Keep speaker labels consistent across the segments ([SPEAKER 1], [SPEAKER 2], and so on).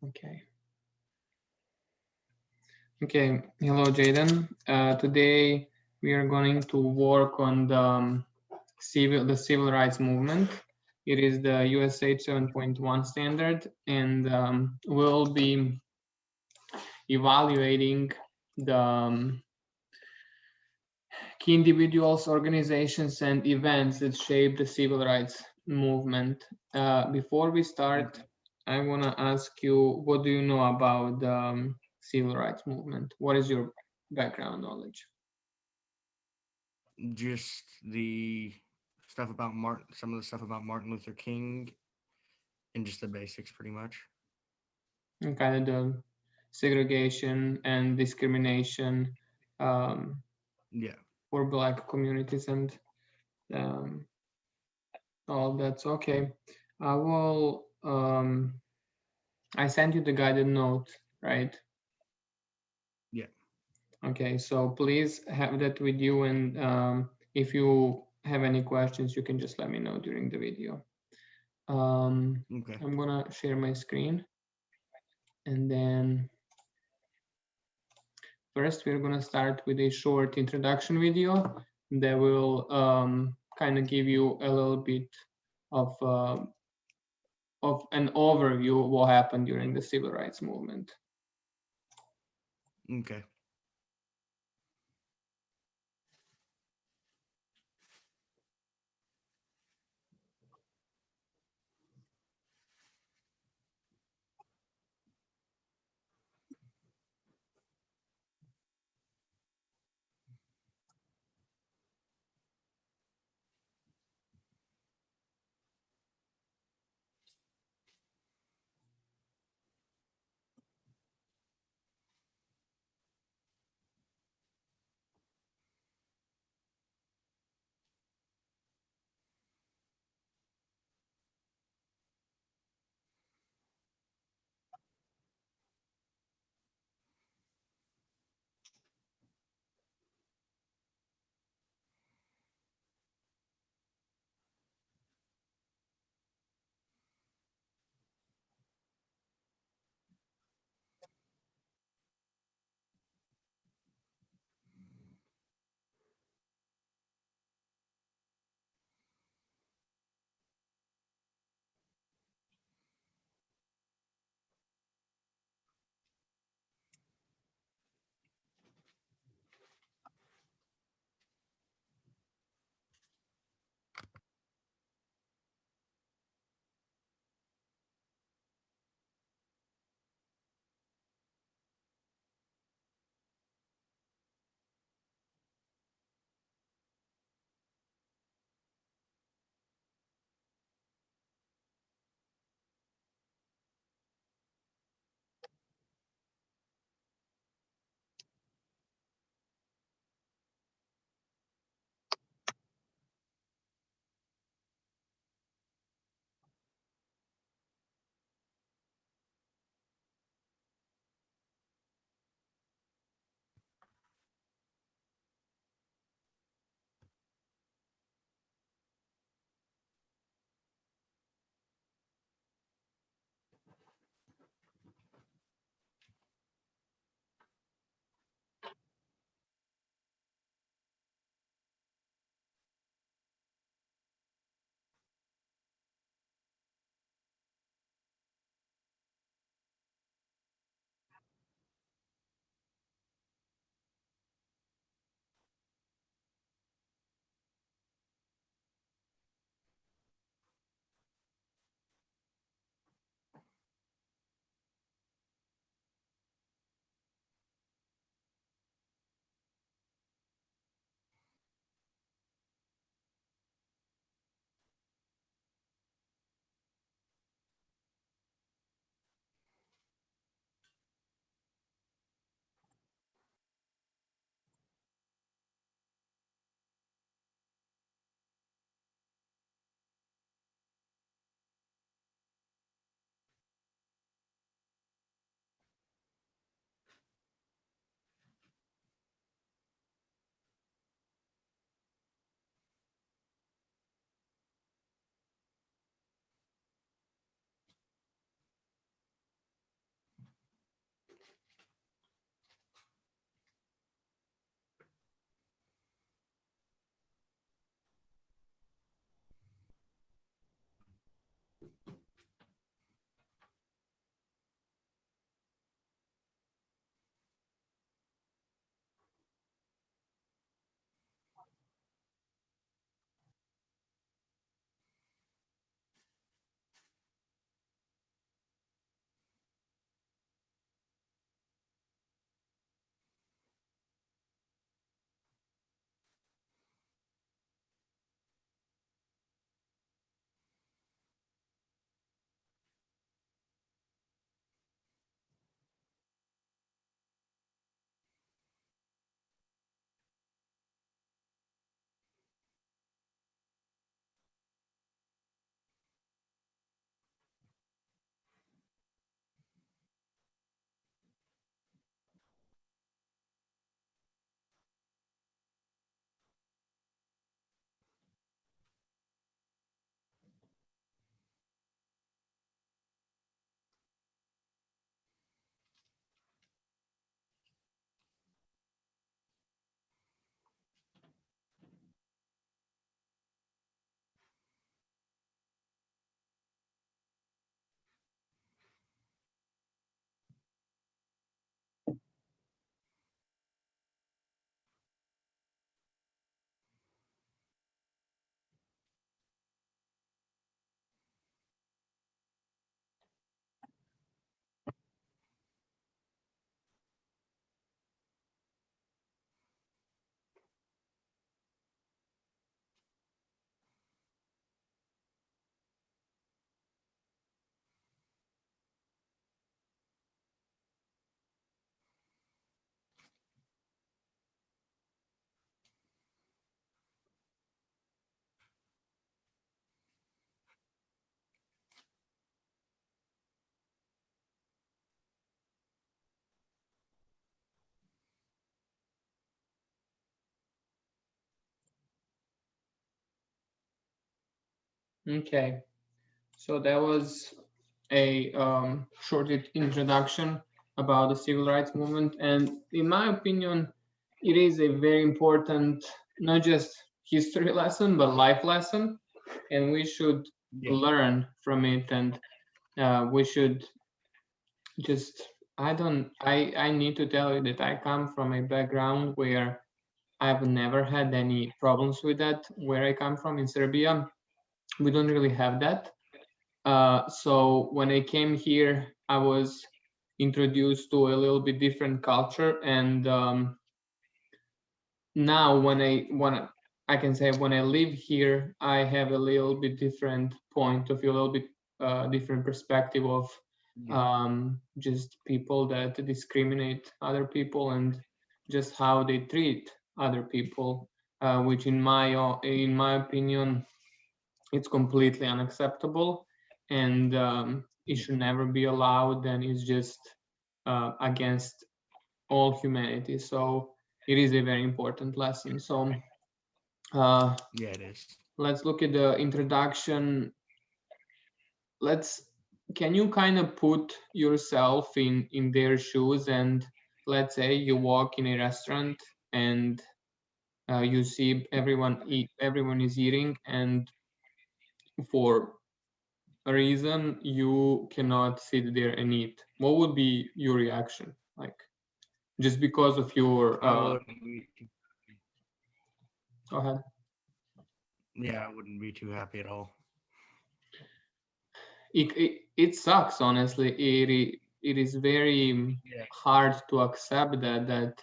[SPEAKER 1] Okay. Okay. Hello, Jaden. Today we are going to work on the civil rights movement. It is the USH 7.1 standard, and we'll be evaluating the key individuals, organizations, and events that shape the civil rights movement. Before we start, I want to ask you, what do you know about the civil rights movement? What is your background knowledge?
[SPEAKER 2] Just the stuff about some of the stuff about Martin Luther King, and just the basics, pretty much.
[SPEAKER 1] And kind of the segregation and discrimination um,
[SPEAKER 2] Yeah.
[SPEAKER 1] for Black communities and um, all that's okay. I will. I sent you the guided note, right?
[SPEAKER 2] Yeah.
[SPEAKER 1] Okay, so please have that with you, and if you have any questions, you can just let me know during the video.
[SPEAKER 2] Okay.
[SPEAKER 1] I'm gonna share my screen, and then first we're gonna start with a short introduction video that will kind of give you a little bit of an overview of what happened during the civil rights movement.
[SPEAKER 2] Okay.
[SPEAKER 1] Okay, so that was a short introduction about the civil rights movement, and in my opinion, it is a very important, not just history lesson, but life lesson, and we should
[SPEAKER 2] Yeah.
[SPEAKER 1] learn from it, and we should just. I need to tell you that I come from a background where I've never had any problems with that. Where I come from in Serbia, we don't really have that. So when I came here, I was introduced to a little bit different culture, and now I can say when I live here, I have a little bit different point of view, a little bit different perspective of
[SPEAKER 2] Yeah.
[SPEAKER 1] just people that discriminate other people and just how they treat other people, which in my opinion, it's completely unacceptable, and it
[SPEAKER 2] Yeah.
[SPEAKER 1] should never be allowed, and it's just against all humanity. So it is a very important lesson. So uh,
[SPEAKER 2] Yeah, it is.
[SPEAKER 1] let's look at the introduction. Let's Can you kind of put yourself in their shoes, and let's say you walk in a restaurant, and you see everyone is eating, and for a reason you cannot sit there and eat, what would be your reaction? Like, just because of your
[SPEAKER 2] I wouldn't be too,
[SPEAKER 1] go ahead.
[SPEAKER 2] yeah, I wouldn't be too happy at all.
[SPEAKER 1] It sucks, honestly. It is very
[SPEAKER 2] Yeah.
[SPEAKER 1] hard to accept that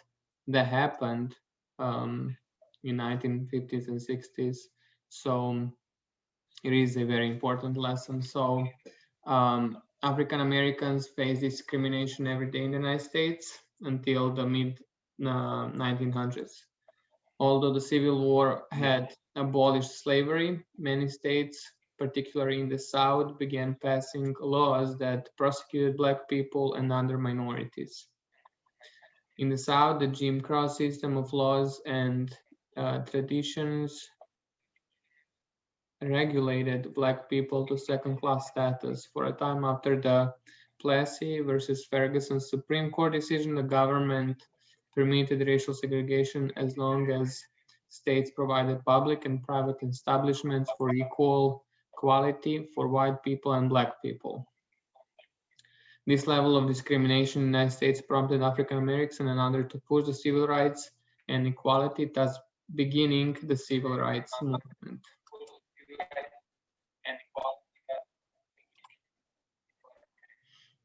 [SPEAKER 1] happened um, in 1950s and 60s. So it is a very important lesson. So African Americans face discrimination every day in the United States until the mid 1900s. Although the Civil War
[SPEAKER 2] Yeah.
[SPEAKER 1] had abolished slavery, many states, particularly in the South, began passing laws that prosecuted Black people and other minorities. In the South, the Jim Crow system of laws and traditions regulated Black people to second-class status. For a time after the Plessy versus Ferguson Supreme Court decision, the government permitted racial segregation as long as states provided public and private establishments for equal equality for white people and black people. This level of discrimination in the United States prompted African Americans and others to push the civil rights and equality, thus beginning the civil rights movement.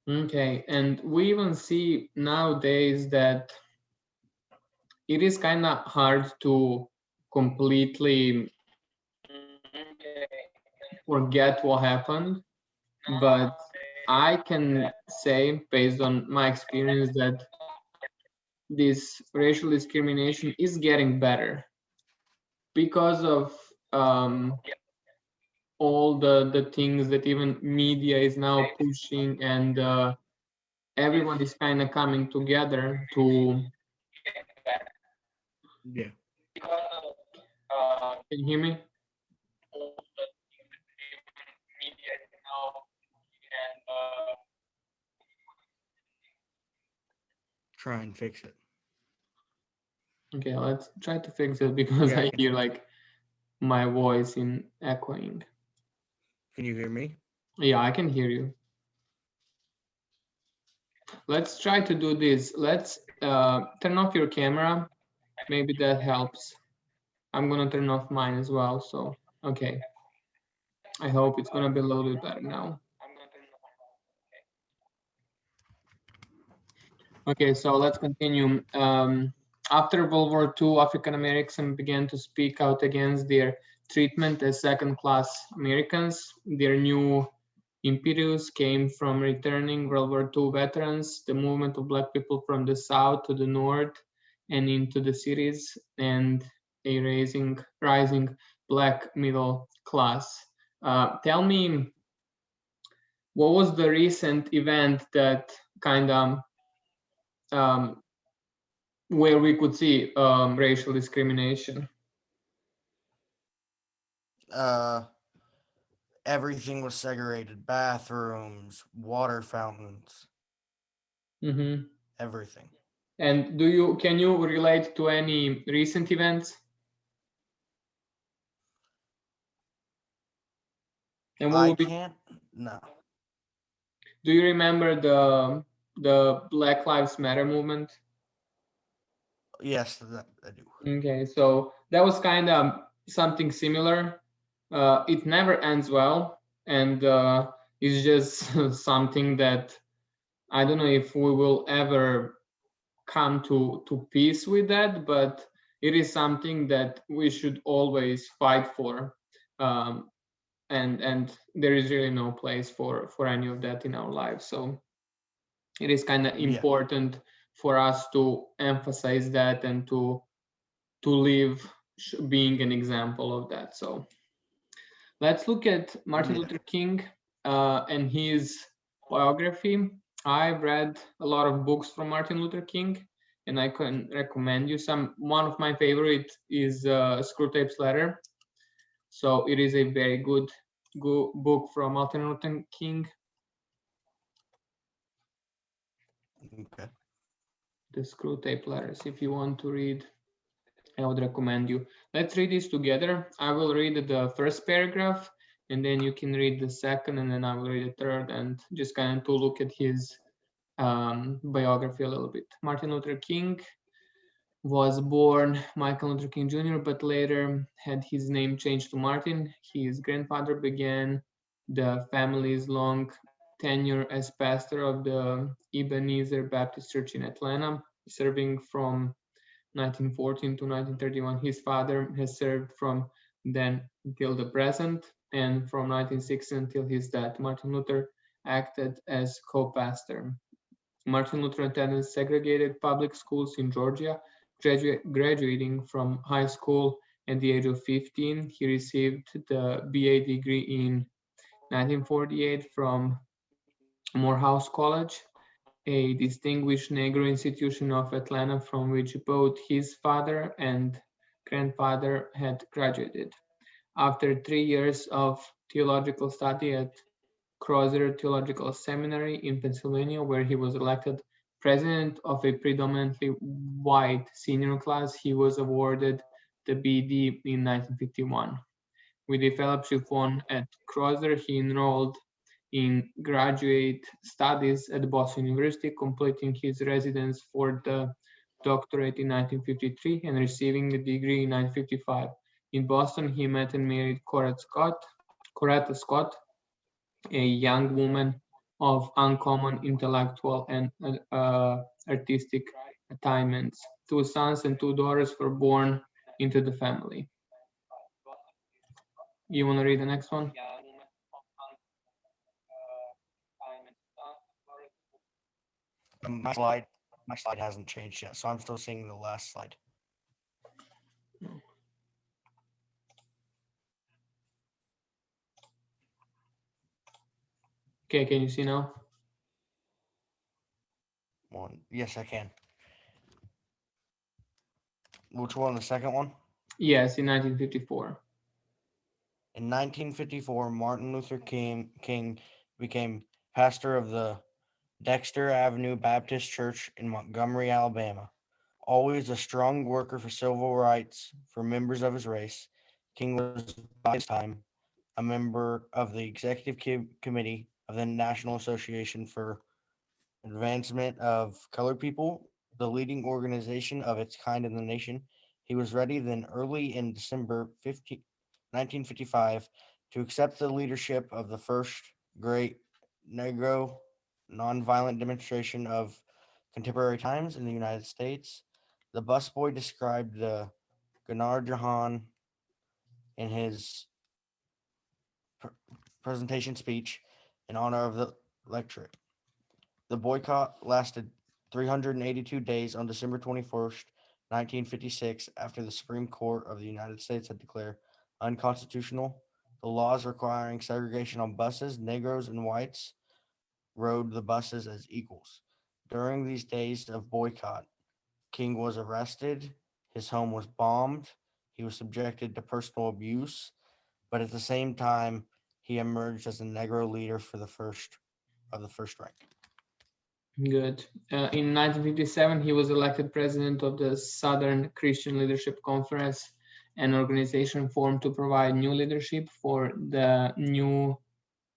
[SPEAKER 1] Okay, and we even see nowadays that it is kind of hard to completely forget what happened, but I can say, based on my experience, that this racial discrimination is getting better because of all the things that even media is now pushing, and everyone is kind of coming together to.
[SPEAKER 2] Yeah.
[SPEAKER 1] Can you hear me?
[SPEAKER 2] Try and fix it.
[SPEAKER 1] Okay, let's try to fix it because
[SPEAKER 2] Yeah,
[SPEAKER 1] I hear like my voice in echoing.
[SPEAKER 2] Can you hear me?
[SPEAKER 1] Yeah, I can hear you. Let's try to do this. Let's turn off your camera. Maybe that helps. I'm gonna turn off mine as well. So, okay. I hope it's gonna be a little bit better now. Okay, so let's continue. After World War II, African Americans began to speak out against their treatment as second-class Americans. Their new impetus came from returning World War II veterans, the movement of Black people from the South to the North and into the cities, and a rising Black middle class. Tell me, what was the recent event that kind of where we could see racial discrimination?
[SPEAKER 2] Everything was segregated: bathrooms, water fountains,
[SPEAKER 1] Mm-hmm.
[SPEAKER 2] everything.
[SPEAKER 1] And can you relate to any recent events? And what
[SPEAKER 2] I
[SPEAKER 1] would be,
[SPEAKER 2] can't. No.
[SPEAKER 1] do you remember the Black Lives Matter movement?
[SPEAKER 2] Yes, that I do.
[SPEAKER 1] Okay, so that was kind of something similar. It never ends well, and it's just something that I don't know if we will ever come to peace with that, but it is something that we should always fight for. And there is really no place for any of that in our lives. So it is kind of
[SPEAKER 2] Yeah.
[SPEAKER 1] important for us to emphasize that and to live being an example of that. So let's look at Martin
[SPEAKER 2] Yeah.
[SPEAKER 1] Luther King and his biography. I've read a lot of books from Martin Luther King, and I can recommend you some. One of my favorite is Screwtape's Letter. So it is a very good book from Martin Luther King.
[SPEAKER 2] Okay.
[SPEAKER 1] The Screwtape Letters. If you want to read, I would recommend you. Let's read this together. I will read the first paragraph, and then you can read the second, and then I will read the third, and just kind of to look at his biography a little bit. Martin Luther King was born Michael Luther King Jr., but later had his name changed to Martin. His grandfather began the family's long tenure as pastor of the Ebenezer Baptist Church in Atlanta, serving from 1914 to 1931. His father has served from then until the present, and from 1960 until his death, Martin Luther acted as co-pastor. Martin Luther attended segregated public schools in Georgia. Graduating from high school at the age of 15, he received the BA degree in 1948 from Morehouse College, a distinguished Negro institution of Atlanta from which both his father and grandfather had graduated. After 3 years of theological study at Crozer Theological Seminary in Pennsylvania, where he was elected president of a predominantly white senior class, he was awarded the BD in 1951. With a fellowship won at Crosser, he enrolled in graduate studies at Boston University, completing his residence for the doctorate in 1953 and receiving a degree in 1955. In Boston, he met and married Coretta Scott, a young woman of uncommon intellectual and artistic attainments. Two sons and two daughters were born into the family. You want to read the next one?
[SPEAKER 2] My slide hasn't changed yet, so I'm still seeing the last slide.
[SPEAKER 1] Okay, can you see now?
[SPEAKER 2] Yes, I can. Which one? The second one?
[SPEAKER 1] Yes, in 1954.
[SPEAKER 2] In 1954, Martin Luther King became pastor of the Dexter Avenue Baptist Church in Montgomery, Alabama. Always a strong worker for civil rights for members of his race, King was by this time a member of the executive committee of the National Association for Advancement of Colored People, the leading organization of its kind in the nation. He was ready then early in December 1955 to accept the leadership of the first great Negro nonviolent demonstration of contemporary times in the United States. The busboy described the Ganar Jahan in his presentation speech in honor of the lecturate. The boycott lasted 382 days on December 21st, 1956, after the Supreme Court of the United States had declared unconstitutional the laws requiring segregation on buses. Negroes and whites rode the buses as equals. During these days of boycott, King was arrested, his home was bombed, he was subjected to personal abuse, but at the same time, he emerged as a Negro leader for the first rank.
[SPEAKER 1] Good. In 1957, he was elected president of the Southern Christian Leadership Conference, an organization formed to provide new leadership for the new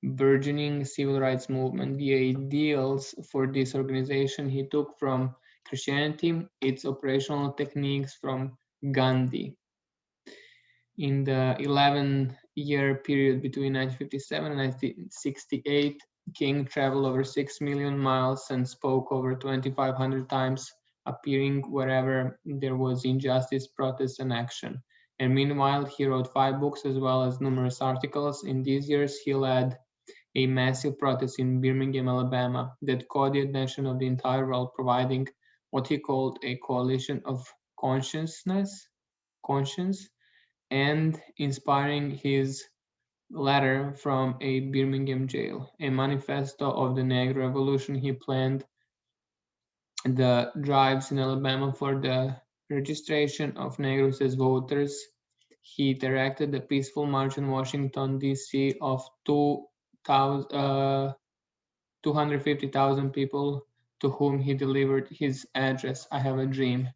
[SPEAKER 1] burgeoning civil rights movement. The ideals for this organization he took from Christianity, its operational techniques from Gandhi. In the 11-year period between 1957 and 1968, King traveled over 6 million miles and spoke over 2,500 times, appearing wherever there was injustice, protest, and action. And meanwhile, he wrote 5 books as well as numerous articles. In these years, he led a massive protest in Birmingham, Alabama, that caught the attention of the entire world, providing what he called a coalition of conscience, and inspiring his letter from a Birmingham jail, a manifesto of the Negro Revolution. He planned the drives in Alabama for the registration of Negroes as voters. He directed the peaceful march in Washington, D.C. of 250,000 people to whom he delivered his address, I Have a Dream.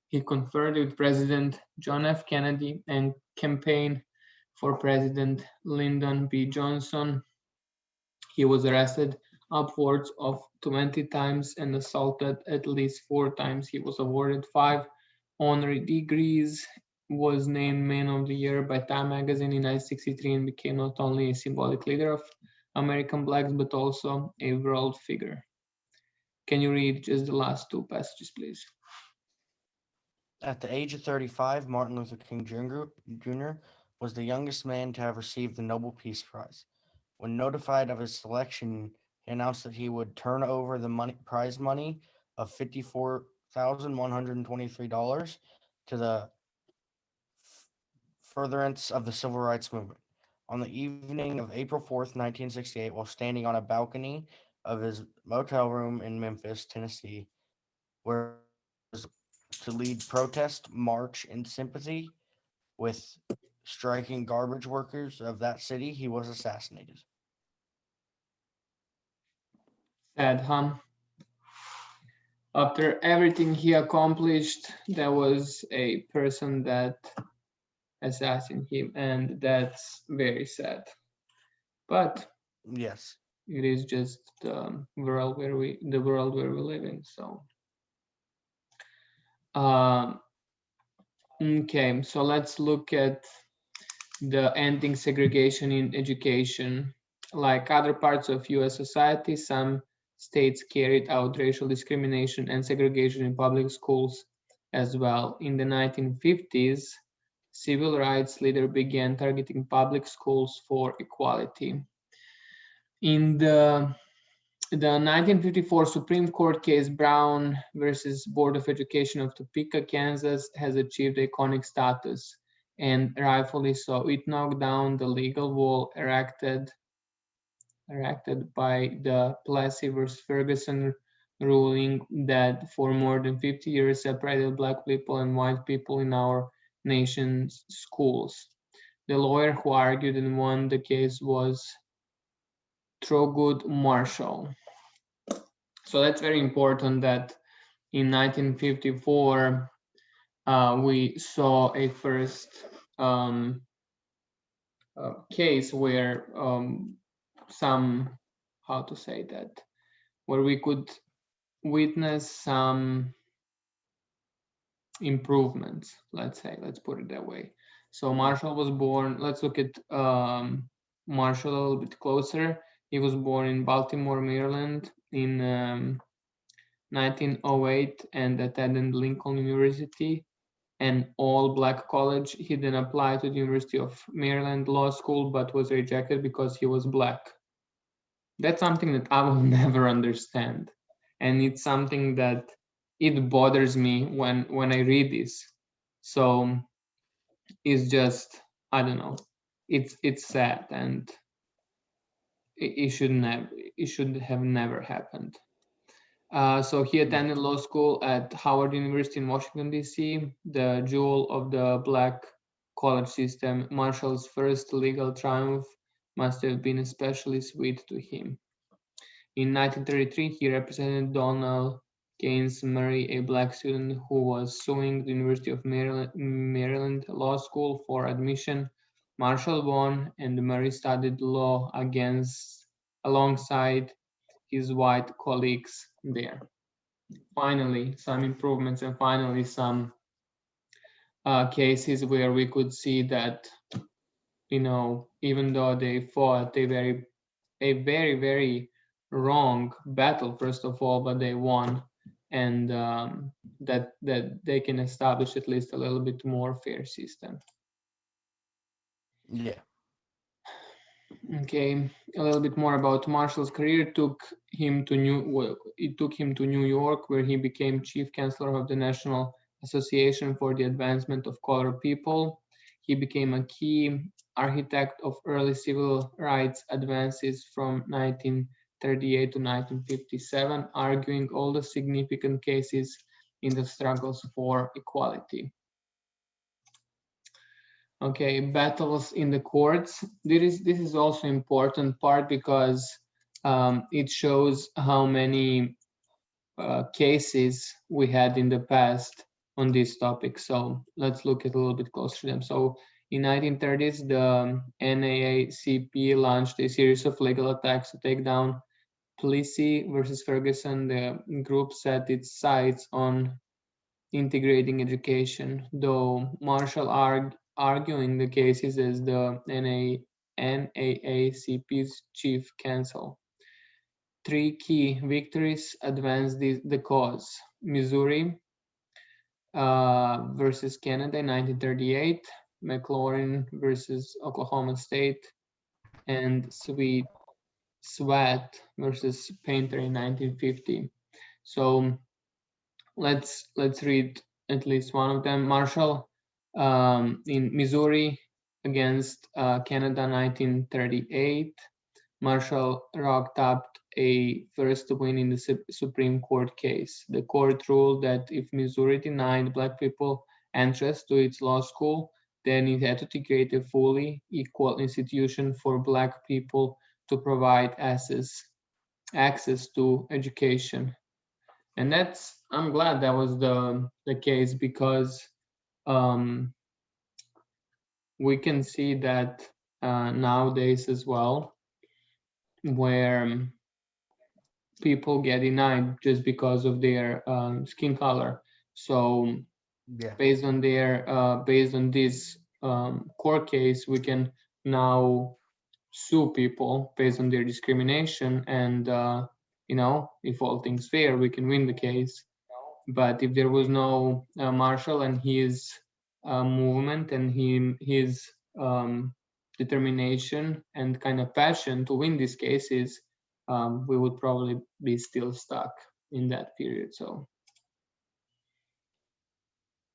[SPEAKER 1] He conferred with President John F. Kennedy and campaigned for President Lyndon B. Johnson. He was arrested upwards of 20 times and assaulted at least 4 times. He was awarded 5 honorary degrees, was named Man of the Year by Time magazine in 1963, and became not only a symbolic leader of American blacks but also a world figure. Can you read just the last 2 passages, please?
[SPEAKER 2] At the age of 35, Martin Luther King Jr. was the youngest man to have received the Nobel Peace Prize. When notified of his selection, he announced that he would turn over the prize money of $54,123 to the furtherance of the civil rights movement. On the evening of April 4th, 1968, while standing on a balcony of his motel room in Memphis, Tennessee, where to lead protest march in sympathy with striking garbage workers of that city, he was assassinated.
[SPEAKER 1] Sad, huh? After everything he accomplished, there was a person that assassinate him, and that's very sad. But
[SPEAKER 2] Yes.
[SPEAKER 1] it is just the world where we live in. So, um, okay, so let's look at the ending segregation in education. Like other parts of US society, some states carried out racial discrimination and segregation in public schools as well. In the 1950s, civil rights leaders began targeting public schools for equality. In the 1954 Supreme Court case Brown versus Board of Education of Topeka, Kansas has achieved iconic status, and rightfully so. It knocked down the legal wall erected by the Plessy versus Ferguson ruling that for more than 50 years separated black people and white people in our nation's schools. The lawyer who argued and won the case was Thurgood Marshall. So that's very important that in 1954 we saw a first um, case where some, how to say that, where we could witness some improvements, let's say, let's put it that way. So Marshall was born, let's look at Marshall a little bit closer. He was born in Baltimore, Maryland in 1908 and attended Lincoln University, an all-black college. He then applied to the University of Maryland Law School but was rejected because he was black. That's something that I will never understand. And it's something that it bothers me when I read this. So it's just, I don't know. It's sad, and it should have never happened. So he attended law school at Howard University in Washington, D.C., the jewel of the black college system. Marshall's first legal triumph must have been especially sweet to him. In 1933, he represented Donald Gaines Murray, a black student who was suing the University of Maryland Law School for admission. Marshall won, and Murray studied law alongside his white colleagues there. Finally, some improvements, and finally some cases where we could see that, even though they fought a very wrong battle, first of all, but they won, and that they can establish at least a little bit more fair system.
[SPEAKER 2] Yeah.
[SPEAKER 1] Okay, a little bit more about Marshall's career. It took him to New York, where he became chief counselor of the National Association for the Advancement of Colored People. He became a key architect of early civil rights advances from 1938 to 1957, arguing all the significant cases in the struggles for equality. Okay, battles in the courts. This is also important part because it shows how many cases we had in the past on this topic. So let's look at a little bit closer to them. So in 1930s, the NAACP launched a series of legal attacks to take down Plessy versus Ferguson. The group set its sights on integrating education, though Marshall arguing the cases as the NAACP's chief counsel. Three key victories advanced the cause. Missouri versus Canada in 1938, McLaurin versus Oklahoma State, and Sweat versus Painter in 1950. So let's read at least one of them. Marshall in Missouri against Canada 1938. Marshall racked up a first win in the Supreme Court case. The court ruled that if Missouri denied black people entrance to its law school, then it had to create a fully equal institution for black people to provide access to education. And I'm glad that was the case because um, we can see that nowadays as well, where people get denied just because of their skin color. So
[SPEAKER 2] Yeah.
[SPEAKER 1] based on this court case, we can now sue people based on their discrimination, and if all things fair, we can win the case. But if there was no Marshall and his movement and his determination and kind of passion to win these cases, we would probably be still stuck in that period. So,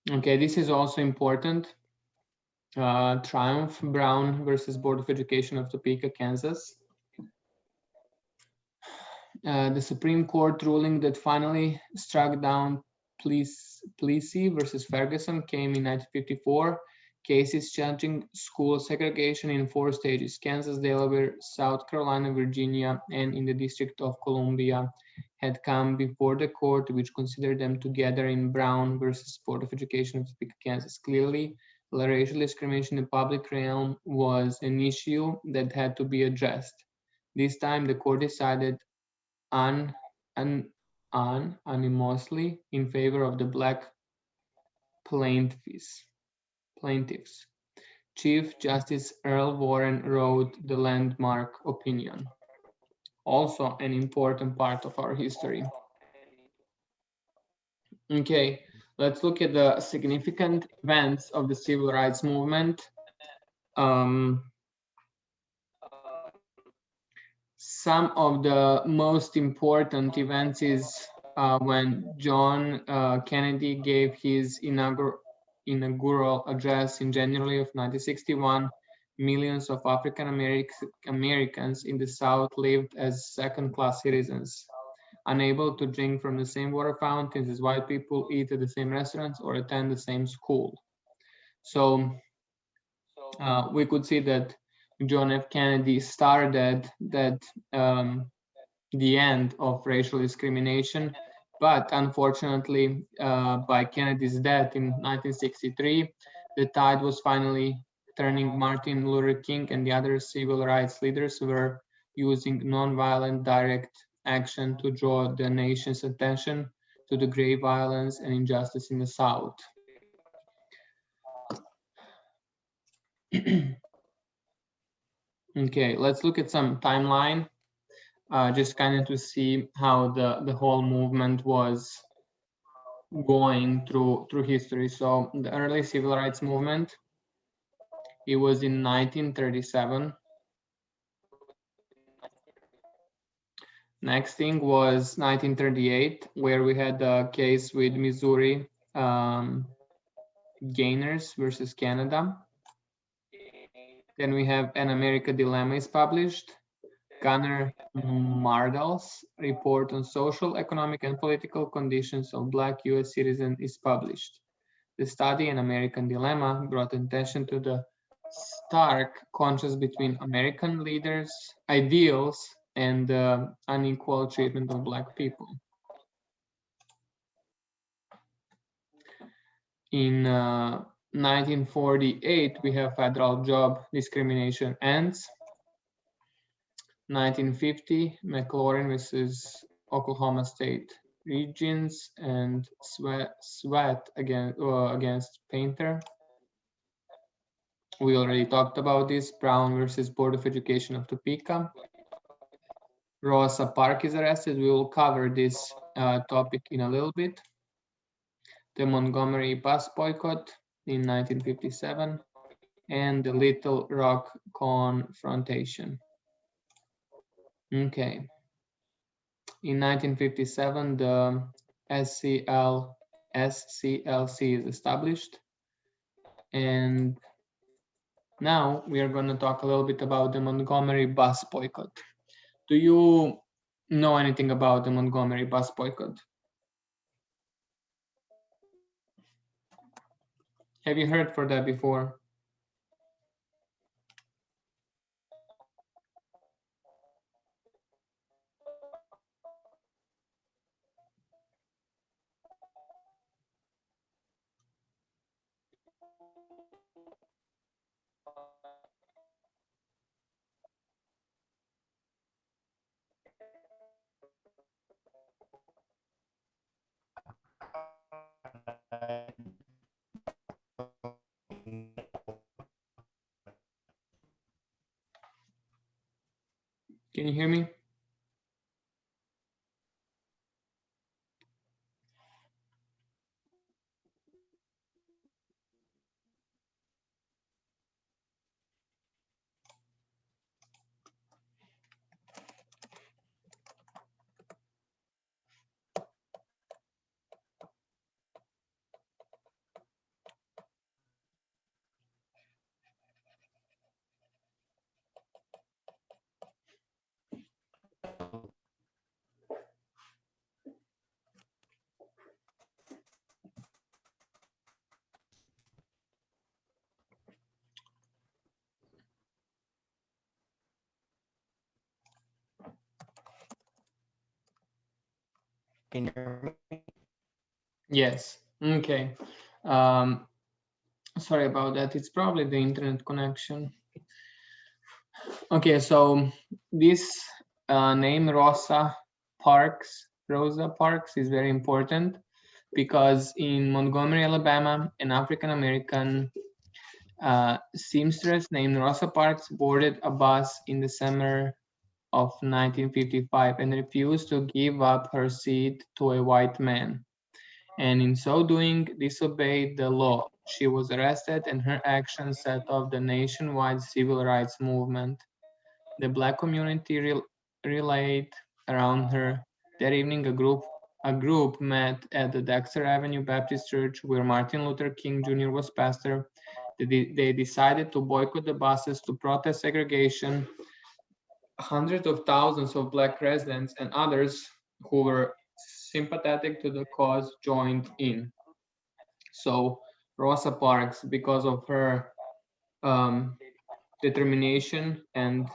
[SPEAKER 1] okay, this is also important. Triumph Brown versus Board of Education of Topeka, Kansas. The Supreme Court ruling that finally struck down Plessy versus Ferguson came in 1954. Cases challenging school segregation in 4 states: Kansas, Delaware, South Carolina, Virginia, and in the District of Columbia had come before the court, which considered them together in Brown versus Board of Education of Topeka, Kansas. Clearly, racial discrimination in the public realm was an issue that had to be addressed. This time, the court decided un, un, unanimously in favor of the black plaintiffs. Chief Justice Earl Warren wrote the landmark opinion, also an important part of our history. Okay, let's look at the significant events of the civil rights movement. Some of the most important events is when John Kennedy gave his inaugural address in January of 1961. Millions of African Americans in the South lived as second-class citizens, unable to drink from the same water fountains as white people, eat at the same restaurants, or attend the same school. So we could see that John F. Kennedy started that the end of racial discrimination, but unfortunately, by Kennedy's death in 1963, the tide was finally turning. Martin Luther King and the other civil rights leaders were using nonviolent direct action to draw the nation's attention to the grave violence and injustice in the South. Okay, let's look at some timeline, just kind of to see how the whole movement was going through history. So the early civil rights movement, it was in 1937. Next thing was 1938, where we had a case with Missouri Gainers versus Canada. Then we have An America Dilemma is published. Gunnar Myrdal's report on social, economic, and political conditions of Black U.S. citizens is published. The study, An American Dilemma, brought attention to the stark contrast between American leaders' ideals and the unequal treatment of Black people. In 1948, we have federal job discrimination ends. 1950, McLaurin versus Oklahoma State Regents and Sweat against Painter. We already talked about this. Brown versus Board of Education of Topeka. Rosa Parks is arrested. We will cover this topic in a little bit. The Montgomery bus boycott in 1957 and the Little Rock confrontation. Okay. In 1957, the SCLC is established. And now we are going to talk a little bit about the Montgomery bus boycott. Do you know anything about the Montgomery bus boycott? Have you heard for that before? Can you hear me?
[SPEAKER 2] Can you hear me?
[SPEAKER 1] Yes. Okay. Um, sorry about that. It's probably the internet connection. Okay, so this name Rosa Parks is very important because in Montgomery, Alabama, an African American seamstress named Rosa Parks boarded a bus in the summer of 1955 and refused to give up her seat to a white man, and in so doing disobeyed the law. She was arrested and her actions set off the nationwide civil rights movement. The black community rallied around her. That evening, a group met at the Dexter Avenue Baptist Church, where Martin Luther King Jr. was pastor. They decided to boycott the buses to protest segregation. Hundreds of thousands of black residents and others who were sympathetic to the cause joined in. So Rosa Parks, because of her um, determination and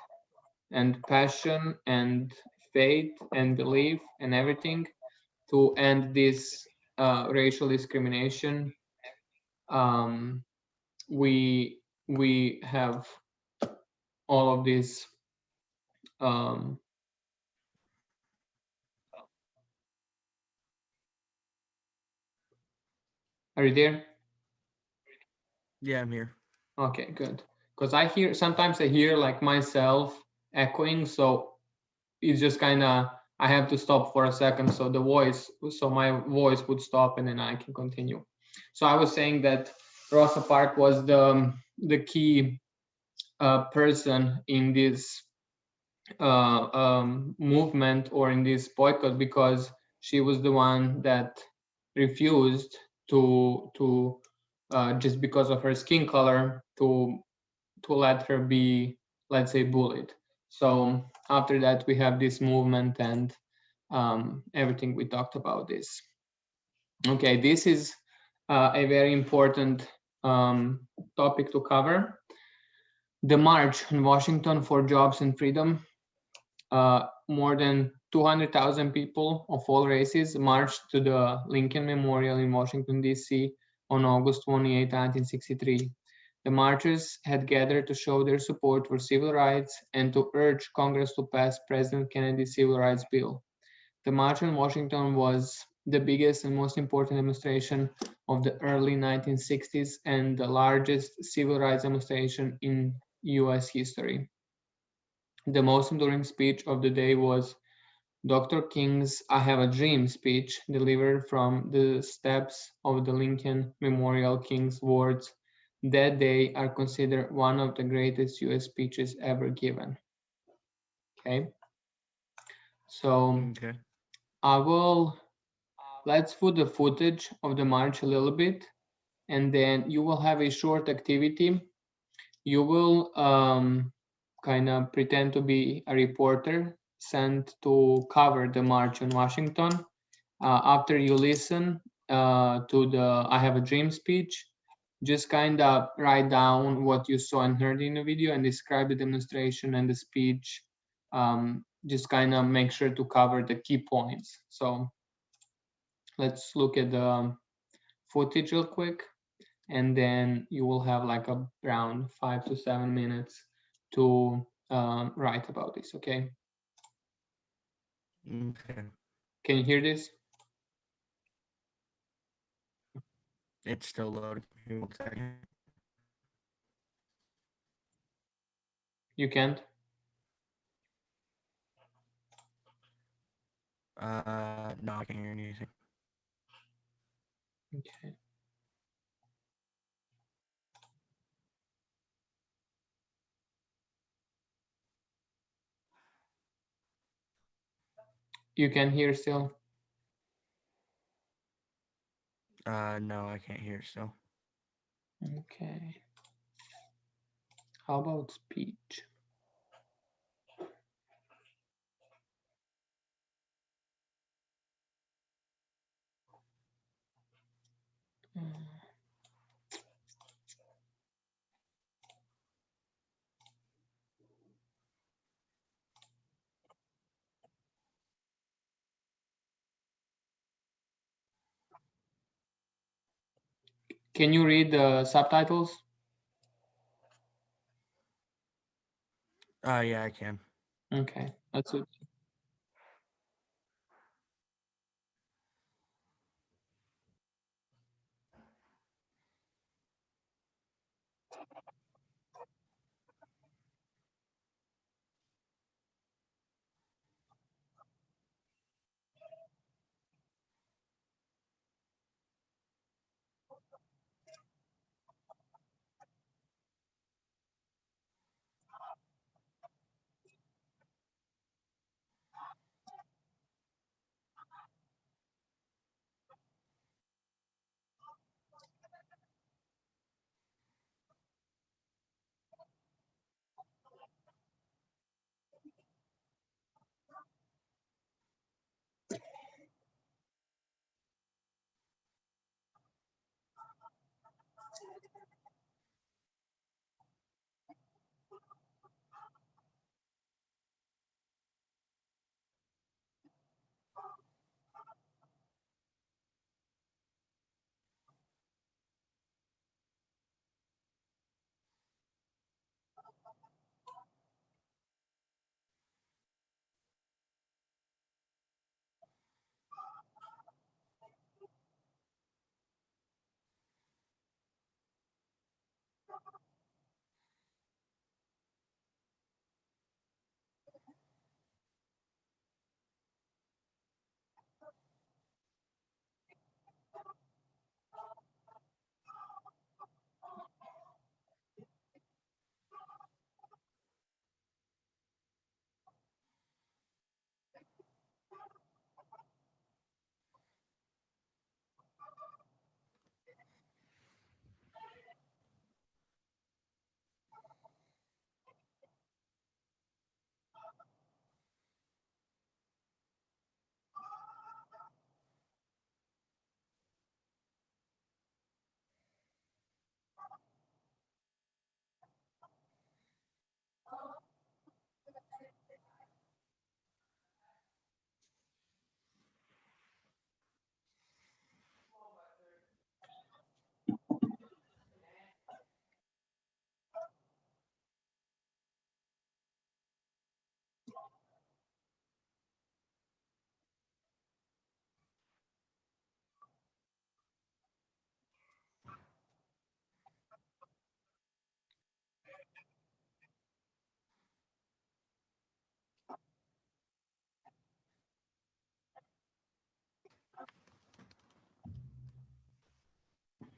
[SPEAKER 1] passion and faith and belief and everything to end this racial discrimination, um, we we have all of this. Um, are you there?
[SPEAKER 2] Yeah, I'm here.
[SPEAKER 1] Okay, good. Because I hear like myself echoing, so it's just kind of I have to stop for a second so my voice would stop and then I can continue. So I was saying that Rosa Parks was the key person in this movement or in this boycott because she was the one that refused to just because of her skin color to let her be, let's say, bullied. So after that we have this movement and everything we talked about this. Okay, this is a very important topic to cover. The march in Washington for jobs and freedom. More than 200,000 people of all races marched to the Lincoln Memorial in Washington, D.C. on August 28, 1963. The marchers had gathered to show their support for civil rights and to urge Congress to pass President Kennedy's Civil Rights Bill. The March on Washington was the biggest and most important demonstration of the early 1960s and the largest civil rights demonstration in US history. The most enduring speech of the day was Dr. King's I Have a Dream speech, delivered from the steps of the Lincoln Memorial. King's words that day are considered one of the greatest US speeches ever given. Okay, so
[SPEAKER 2] Okay.
[SPEAKER 1] I will let's put the footage of the march a little bit, and then you will have a short activity. You will kind of pretend to be a reporter sent to cover the march on Washington. After you listen to the I Have a Dream speech, just kind of write down what you saw and heard in the video and describe the demonstration and the speech. Just kind of make sure to cover the key points. So let's look at the footage real quick. and then you will have like around 5 to 7 minutes to write about this. Okay,
[SPEAKER 2] Okay.
[SPEAKER 1] can you hear this?
[SPEAKER 2] It's still loading. Give me 1 second.
[SPEAKER 1] You can't?
[SPEAKER 2] No, I can't hear anything.
[SPEAKER 1] Okay. You can hear still?
[SPEAKER 2] No, I can't hear still.
[SPEAKER 1] Okay. How about speech? Can you read the subtitles?
[SPEAKER 2] Yeah, I can.
[SPEAKER 1] Okay, that's it.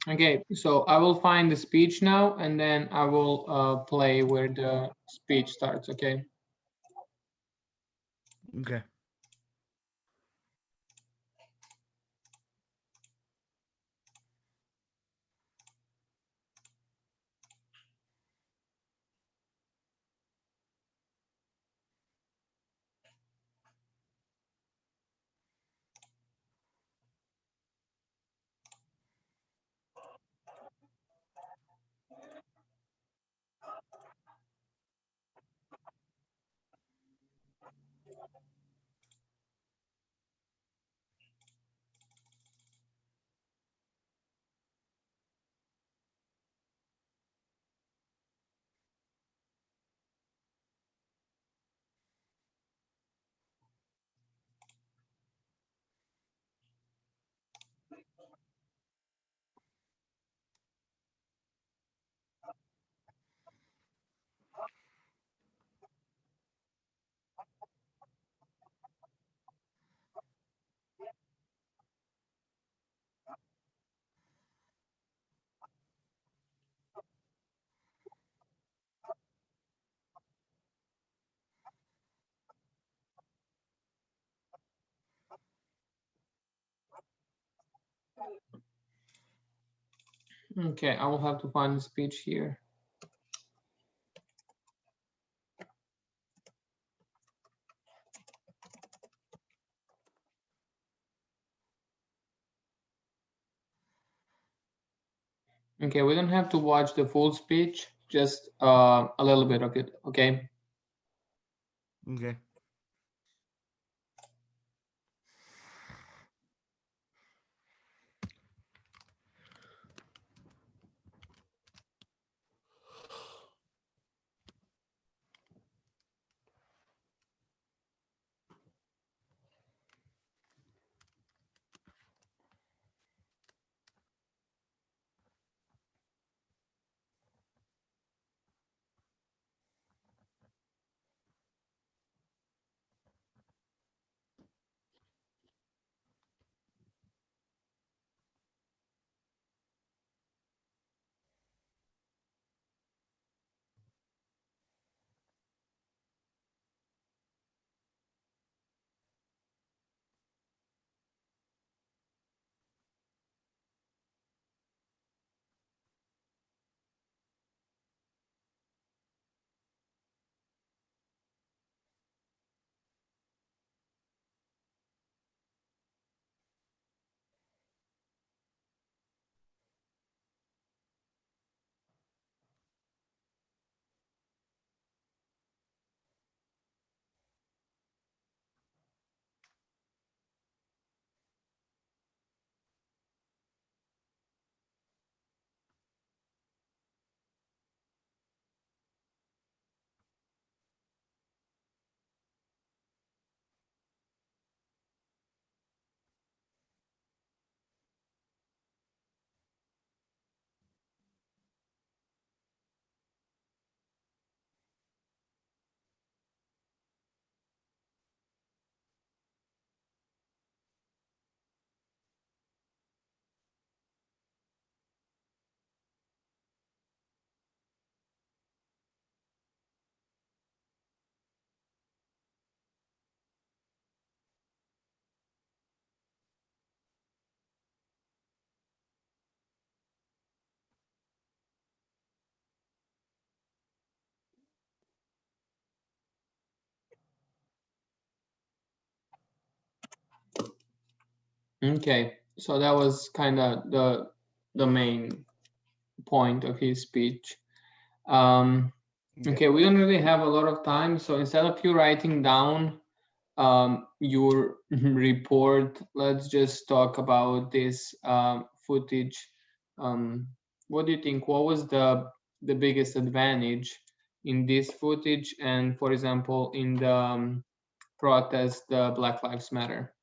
[SPEAKER 1] Okay, so I will find the speech now, and then I will play where the speech starts, okay?
[SPEAKER 2] Okay.
[SPEAKER 1] Okay, I will have to find the speech here. Okay, we don't have to watch the full speech, just a little bit of it, okay?
[SPEAKER 2] Okay.
[SPEAKER 1] Okay, so that was kind of the main point of his speech. Um,
[SPEAKER 2] Okay.
[SPEAKER 1] okay, we don't really have a lot of time, so instead of you writing down your report, let's just talk about this footage. Um, what do you think? What was the biggest advantage in this footage, and for example, in the protest, the Black Lives Matter?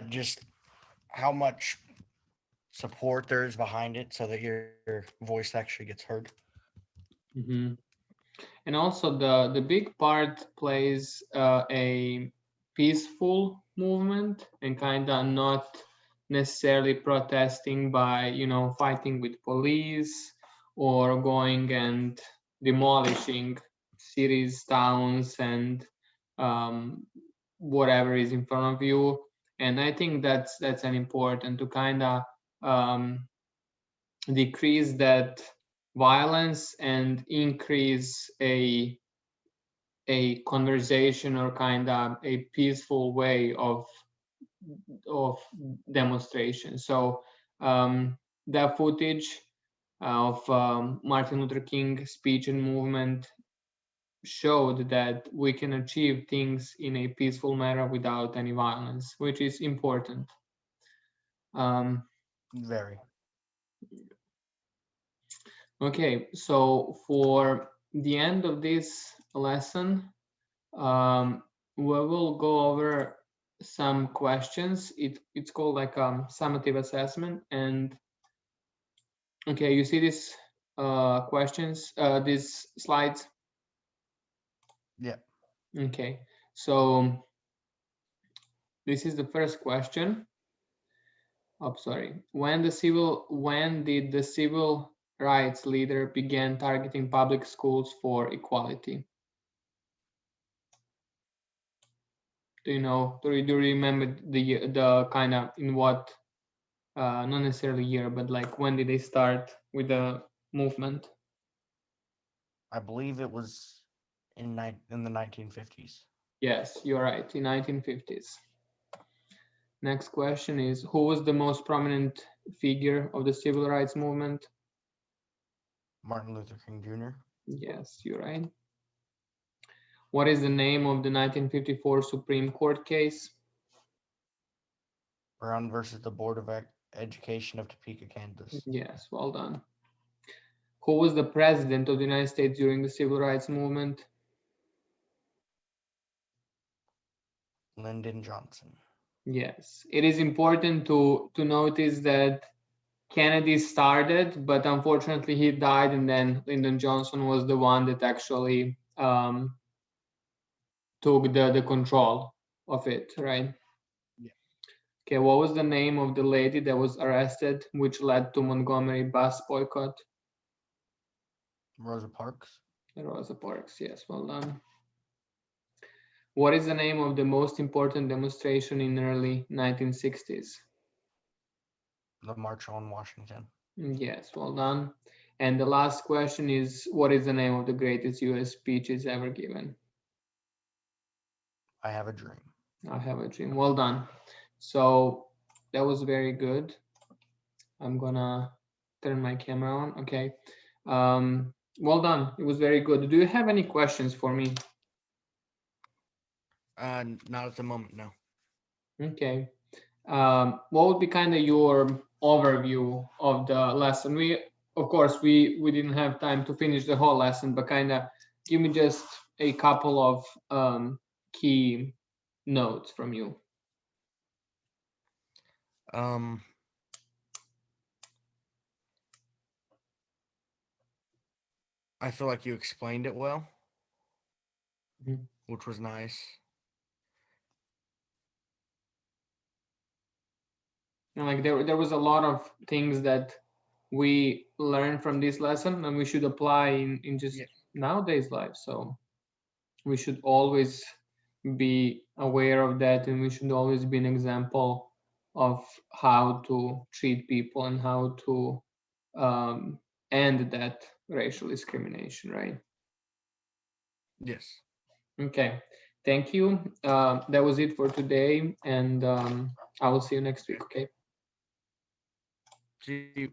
[SPEAKER 2] Just how much support there is behind it, so that your voice actually gets heard.
[SPEAKER 1] Mhm. And also the big part plays a peaceful movement and kind of not necessarily protesting by fighting with police or going and demolishing cities, towns, and um, whatever is in front of you. And I think that's an important to kind of um, decrease that violence and increase a conversation or kind of a peaceful way of demonstration. So that footage of Martin Luther King speech and movement showed that we can achieve things in a peaceful manner without any violence, which is important. Um,
[SPEAKER 2] Very.
[SPEAKER 1] okay, so for the end of this lesson, we will go over some questions. It's called like summative assessment. And okay, you see these questions, these slides.
[SPEAKER 2] Yeah.
[SPEAKER 1] Okay, so this is the first question. Oh, sorry. When did the civil rights leader began targeting public schools for equality? Do you know? Do you remember the kind of in what not necessarily year, but like when did they start with the movement?
[SPEAKER 2] I believe it was in the 1950s.
[SPEAKER 1] Yes, you're right, in 1950s. Next question is, who was the most prominent figure of the civil rights movement?
[SPEAKER 2] Martin Luther King Jr.
[SPEAKER 1] Yes, you're right. What is the name of the 1954 Supreme Court case?
[SPEAKER 2] Brown versus the Board of Education of Topeka, Kansas.
[SPEAKER 1] Yes, well done. Who was the president of the United States during the civil rights movement?
[SPEAKER 2] Lyndon Johnson.
[SPEAKER 1] Yes, it is important to notice that Kennedy started, but unfortunately he died, and then Lyndon Johnson was the one that actually took the control of it, right?
[SPEAKER 2] Yeah.
[SPEAKER 1] Okay, what was the name of the lady that was arrested, which led to Montgomery bus boycott?
[SPEAKER 2] Rosa Parks.
[SPEAKER 1] Rosa Parks, yes, well done. What is the name of the most important demonstration in early 1960s?
[SPEAKER 2] The March on Washington.
[SPEAKER 1] Yes, well done. And the last question is, what is the name of the greatest US speeches ever given?
[SPEAKER 2] I Have a Dream.
[SPEAKER 1] I have a dream. Well done. So that was very good. I'm gonna turn my camera on. Okay. Well done. It was very good. Do you have any questions for me?
[SPEAKER 2] Not at the moment, no.
[SPEAKER 1] Okay. What would be kind of your overview of the lesson? Of course, we didn't have time to finish the whole lesson, but kind of give me just a couple of key notes from you.
[SPEAKER 2] Um, I feel like you explained it well,
[SPEAKER 1] Mhm.
[SPEAKER 2] which was nice.
[SPEAKER 1] And like there was a lot of things that we learned from this lesson, and we should apply in just
[SPEAKER 2] Yeah.
[SPEAKER 1] nowadays life. So we should always be aware of that, and we should always be an example of how to treat people and how to um, end that racial discrimination, right?
[SPEAKER 2] Yes.
[SPEAKER 1] Okay, thank you. That was it for today, and I will see you next week. Okay.
[SPEAKER 2] See you.